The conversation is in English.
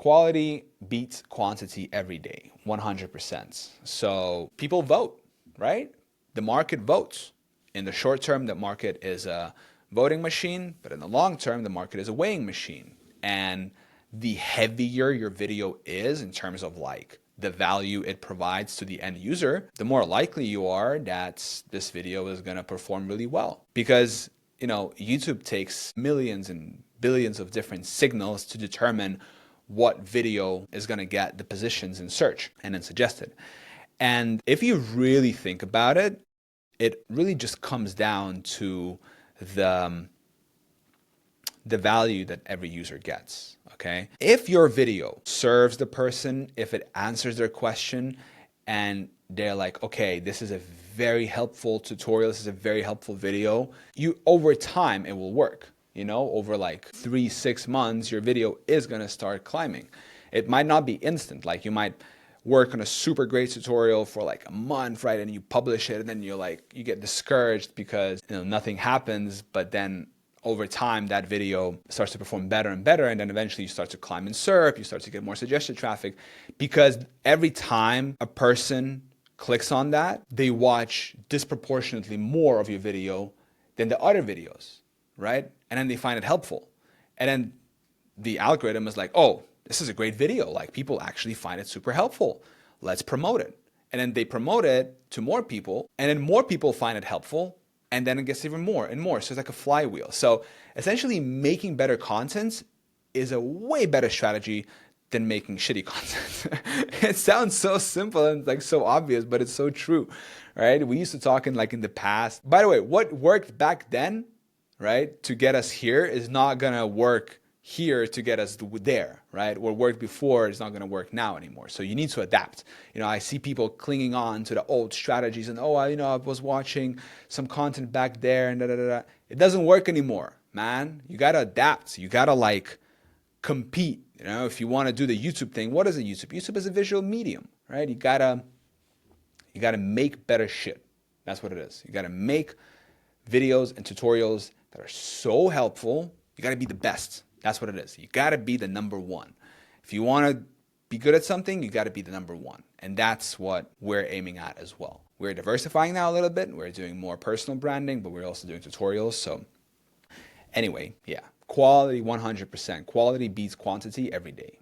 Quality beats quantity every day, 100%. So people vote, right? The market votes. In the short term, the market is a voting machine, but in the long term, the market is a weighing machine. And the heavier your video is in terms of like the value it provides to the end user, the more likely you are that this video is going to perform really well. Because, you know, YouTube takes millions and billions of different signals to determine what video is going to get the positions in search and in suggested. And if you really think about it, it really just comes down to the value that every user gets, okay? If your video serves the person, if it answers their question, and they're like, okay, this is a very helpful tutorial, this is a very helpful video, over time, it will work. You know, over like 3-6 months, your video is gonna start climbing. It might not be instant, like you might work on a super great tutorial for like a month, right? And you publish it and then you get discouraged because, you know, nothing happens, but then over time that video starts to perform better and better, and then eventually you start to climb in SERP, you start to get more suggested traffic, because every time a person clicks on that, they watch disproportionately more of your video than the other videos, right? And then they find it helpful. And then the algorithm is like, oh, this is a great video. Like, people actually find it super helpful. Let's promote it. And then they promote it to more people, and then more people find it helpful, and then it gets even more and more. So it's like a flywheel. So essentially making better content is a way better strategy than making shitty content. It sounds so simple and like so obvious, but it's so true, right? We used to talk in the past. By the way, what worked back then, right, to get us here is not gonna work here to get us there, right? What worked before is not going to work now anymore. So you need to adapt. You know, I see people clinging on to the old strategies and, oh, I was watching some content back there and da da da. It doesn't work anymore, man. You got to adapt. You got to like compete. You know, if you want to do the YouTube thing, what is a YouTube? YouTube is a visual medium, right? You gotta make better shit. That's what it is. You gotta make videos and tutorials that are so helpful. You gotta be the best. That's what it is. You got to be the number one. If you want to be good at something, you got to be the number one. And that's what we're aiming at as well. We're diversifying now a little bit. We're doing more personal branding, but we're also doing tutorials. So anyway, yeah, quality 100%. Quality beats quantity every day.